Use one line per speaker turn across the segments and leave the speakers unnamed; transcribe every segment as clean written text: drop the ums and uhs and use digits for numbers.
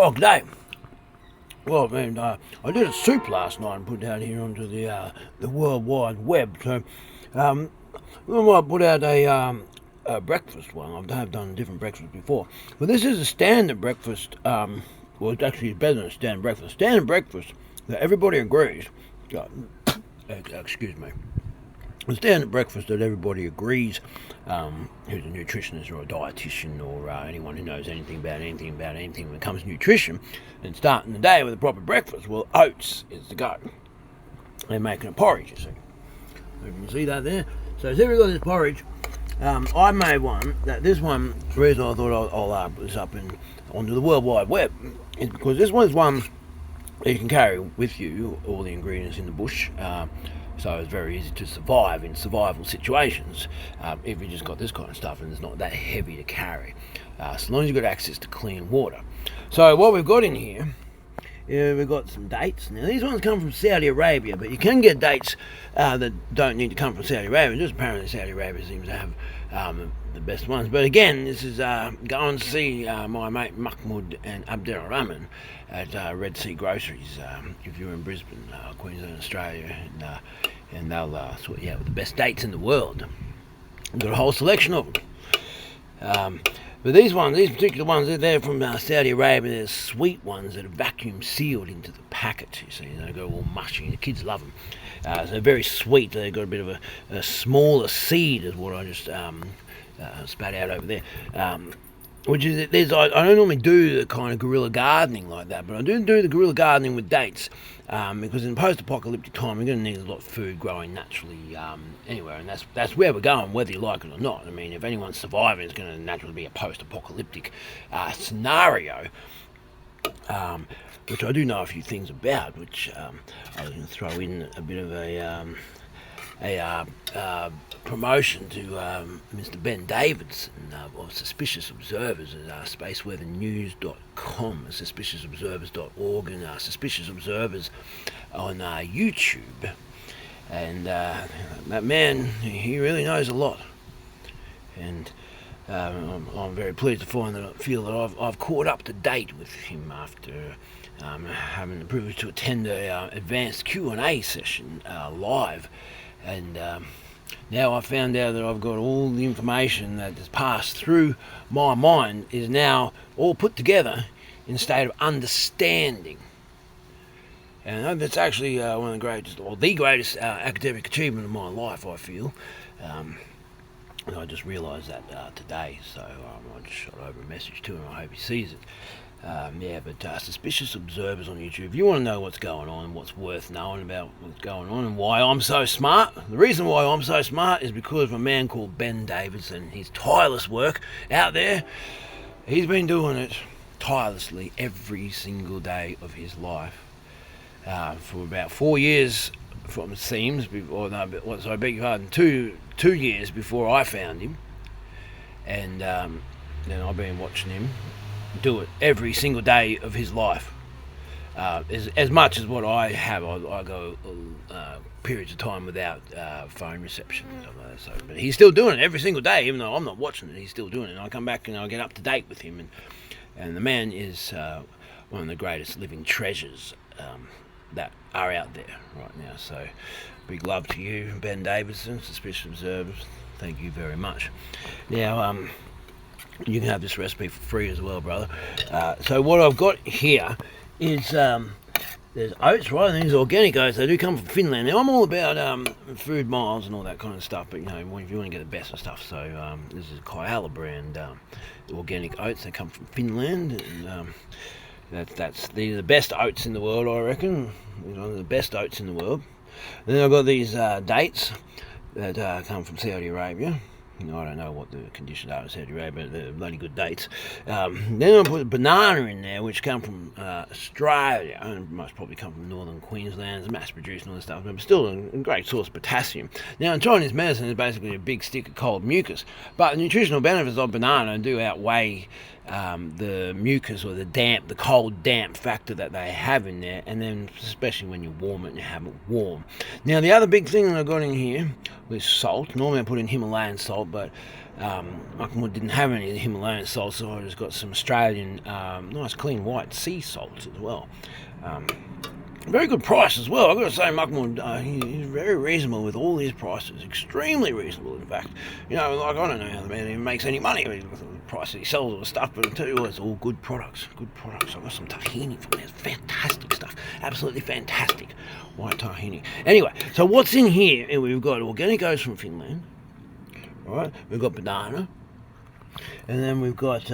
Oh, g'day. Well, man, I did a soup last night and put it out here onto the World Wide Web. So, um, I put out a breakfast one. I have done different breakfasts before, but this is a standard breakfast. Well, it's actually better than a standard breakfast. Standard breakfast that everybody agrees. Excuse me. The standard breakfast that everybody agrees, who's a nutritionist or a dietitian or anyone who knows anything about anything when it comes to nutrition, and starting the day with a proper breakfast, well, oats is the go. They're making a porridge, you see. You can see that there. So here we've got this porridge. I made one. This one, the reason I thought I'll put this up onto the World Wide Web is because this one's one that you can carry with you, all the ingredients in the bush. So it's very easy to survive in survival situations if you just got this kind of stuff and it's not that heavy to carry, so long as you've got access to clean water. So what we've got in here, we've got some dates. Now these ones come from Saudi Arabia, but you can get dates that don't need to come from Saudi Arabia. Just apparently Saudi Arabia seems to have the best ones. But again, this is go and see my mate Mahmoud and Abdurrahman at Red Sea Groceries if you're in Brisbane, Queensland, Australia, and they'll sort you out with the best dates in the world. We've got a whole selection of them. But these particular ones, they're from Saudi Arabia. They're sweet ones that are vacuum sealed into the packet. You see, they go all mushy. The kids love them. So they're very sweet. They've got a bit of a smaller seed, is what I just spat out over there. Which is, I don't normally do the kind of guerrilla gardening like that, but I do the guerrilla gardening with dates, because in post-apocalyptic time we're going to need a lot of food growing naturally anywhere, and that's where we're going, whether you like it or not. I mean, if anyone's surviving, it's going to naturally be a post-apocalyptic scenario, which I do know a few things about, which I was going to throw in a bit of a promotion to Mr. Ben Davidson of Suspicious Observers at spaceweathernews.com, suspiciousobservers.org, and Suspicious Observers on YouTube. And that man, he really knows a lot. And I'm very pleased to feel that I've caught up to date with him after having the privilege to attend a advanced Q&A session live. And now I've found out that I've got all the information that has passed through my mind is now all put together in a state of understanding. And that's actually one of the greatest, or the greatest academic achievement of my life, I feel. And I just realised that today, so I just shot over a message to him. I hope he sees it. Suspicious Observers on YouTube. If you want to know what's going on and what's worth knowing about what's going on and why I'm so smart, the reason why I'm so smart is because of a man called Ben Davidson. His tireless work out there. He's been doing it tirelessly every single day of his life for about 4 years, from it seems. I beg your pardon, 2 years before I found him, and then I've been watching him do it every single day of his life. As much as what I have, I go periods of time without phone reception. But he's still doing it every single day, even though I'm not watching it. He's still doing it, and I come back and I get up to date with him. And the man is one of the greatest living treasures that are out there right now. So, big love to you, Ben Davidson, Suspicious Observers. Thank you very much. Now, you can have this recipe for free as well, brother. So what I've got here is there's oats, right? And these organic oats. They do come from Finland. Now I'm all about food miles and all that kind of stuff, but if you want to get the best of stuff, so this is Kyala brand organic oats. They come from Finland, and these are the best oats in the world, I reckon. These are the best oats in the world. And then I've got these dates that come from Saudi Arabia. I don't know what the conditions are in Saudi Arabia, but they're bloody good dates. Then I put a banana in there, which come from Australia, and must probably come from northern Queensland. It's mass-produced and all this stuff, but still a great source of potassium. Now, in Chinese medicine, it's basically a big stick of cold mucus, but the nutritional benefits of banana do outweigh the mucus or the cold damp factor that they have in there, and then especially when you warm it and you have it warm. Now, the other big thing that I got in here was salt. Normally I put in Himalayan salt, but Mucklewood didn't have any of the Himalayan salt, so I just got some Australian nice clean white sea salts as well. Very good price as well. I've got to say, Mucklewood, he's very reasonable with all his prices. Extremely reasonable, in fact. You know, like, I don't know how the man even makes any money with the price that he sells all the stuff, but I tell you what, it's all good products. Good products. I've got some tahini from there. It's fantastic stuff. Absolutely fantastic. White tahini. Anyway, so what's in here? We've got organic oats from Finland. All right. We've got banana. And then we've got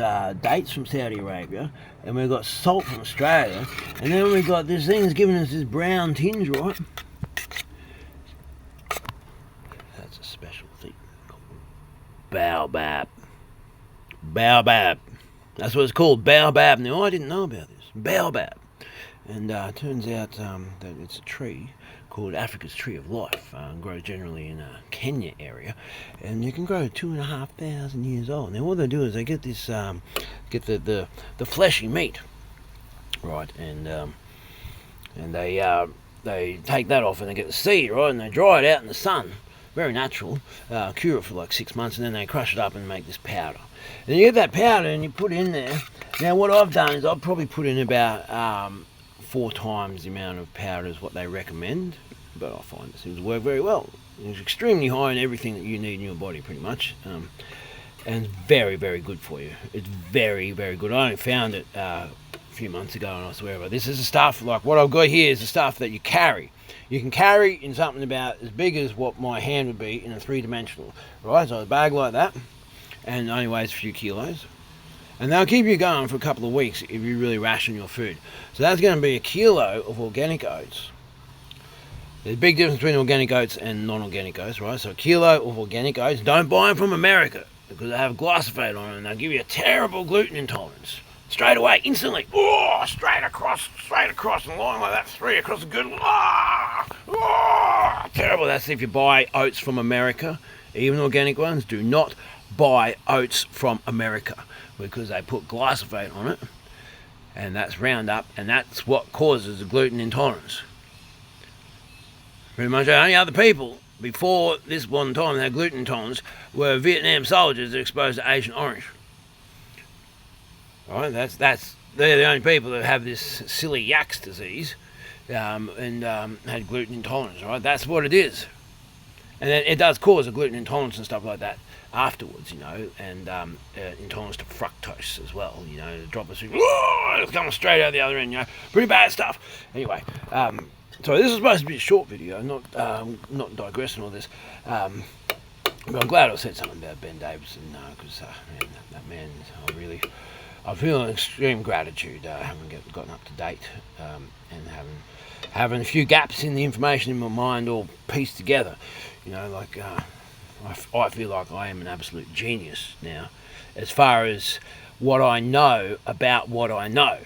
dates from Saudi Arabia, and we've got salt from Australia, and then we've got this thing that's giving us this brown tinge, right? That's a special thing called baobab. Baobab. That's what it's called, baobab. Now, I didn't know about this. Baobab. And it turns out that it's a tree called Africa's Tree of Life, grows generally in Kenya area, and you can grow 2,500 years old. Now what they do is they get this, get the fleshy meat, right, and they take that off and they get the seed, right, and they dry it out in the sun, very natural, cure it for like 6 months, and then they crush it up and make this powder. And you get that powder and you put it in there. Now what I've done is I've probably put in about 4 times the amount of powder as what they recommend, but I find it seems to work very well. It's extremely high in everything that you need in your body, pretty much, and it's very, very good for you. It's very, very good. I only found it a few months ago, and I swear about this is the stuff, like what I've got here is the stuff that you carry. You can carry in something about as big as what my hand would be in a 3-dimensional, right? So a bag like that, and only weighs a few kilos. And they'll keep you going for a couple of weeks if you really ration your food. So that's going to be a kilo of organic oats. There's a big difference between organic oats and non-organic oats, right? So a kilo of organic oats. Don't buy them from America because they have glyphosate on them and they'll give you a terrible gluten intolerance. Straight away, instantly. Oh, straight across, and line like that, 3 across the good. Terrible. That's if you buy oats from America. Even organic ones, do not buy oats from America, because they put glyphosate on it, and that's Roundup, and that's what causes the gluten intolerance. Pretty much the only other people before this one time that had gluten intolerance were Vietnam soldiers that were exposed to Agent Orange. All right, they're the only people that have this silly Yaks disease and had gluten intolerance. Right, that's what it is, and it does cause a gluten intolerance and stuff like that afterwards, you know, and intolerance to fructose as well, you know, the drop of sugar, it's coming straight out the other end, you know, pretty bad stuff. Anyway, so this is supposed to be a short video, not digressing all this, but I'm glad I said something about Ben Davidson, because that man, I feel an extreme gratitude having gotten up to date and having a few gaps in the information in my mind all pieced together, you know, like I feel like I am an absolute genius now as far as what I know about what I know.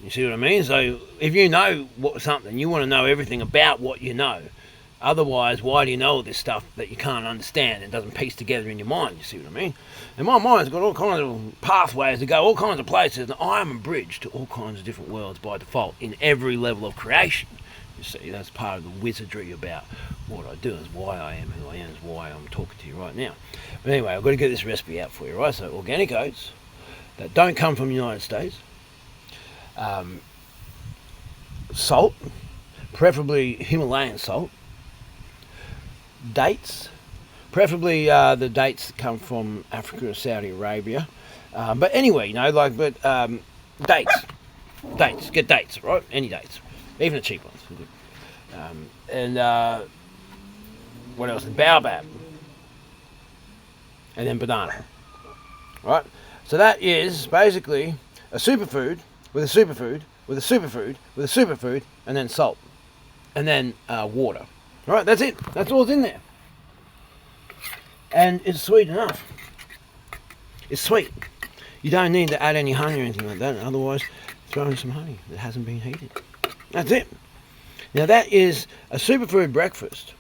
You see what I mean? So if you know something, you want to know everything about what you know. Otherwise, why do you know all this stuff that you can't understand and doesn't piece together in your mind? You see what I mean? And my mind's got all kinds of pathways to go, all kinds of places, and I am a bridge to all kinds of different worlds by default in every level of creation. You see, that's part of the wizardry about what I do. Is why I am who I am. Is why I'm talking to you right now. But anyway, I've got to get this recipe out for you, right? So organic oats that don't come from the United States. Salt, preferably Himalayan salt. Dates, preferably the dates that come from Africa or Saudi Arabia. But anyway, you know, dates. Dates, get dates, right? Any dates. Even the cheap ones. And what else? Baobab. And then banana. Right? So that is basically a superfood with a superfood with a superfood with a superfood, and then salt. And then water. Right? That's it. That's all that's in there. And it's sweet enough. It's sweet. You don't need to add any honey or anything like that. Otherwise, throw in some honey that hasn't been heated. That's it. Now that is a superfood breakfast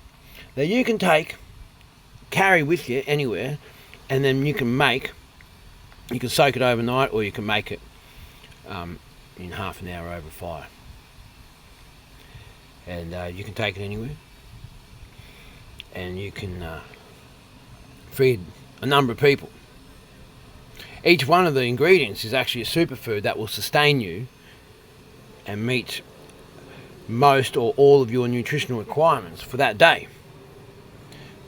that you can carry with you anywhere, and then you can soak it overnight, or you can make it in half an hour over fire. And you can take it anywhere, and you can feed a number of people. Each one of the ingredients is actually a superfood that will sustain you and meet most or all of your nutritional requirements for that day.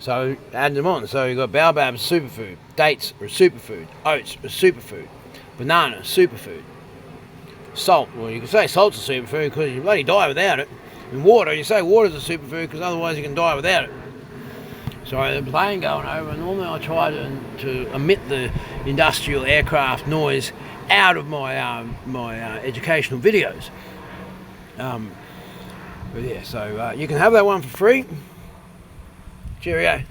So add them on. So you've got baobab, superfood, dates are a superfood, oats are a superfood, banana, superfood, salt. Well, you can say salt's a superfood because you bloody die without it. And water, you say water's a superfood because otherwise you can die without it. So the plane going over, and normally I try to emit the industrial aircraft noise out of my my educational videos. But yeah, so you can have that one for free. Cheerio.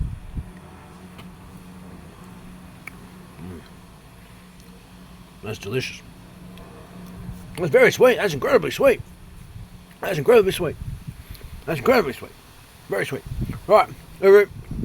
That's delicious. That's very sweet. That's incredibly sweet. That's incredibly sweet. That's incredibly sweet. Very sweet. Right, over.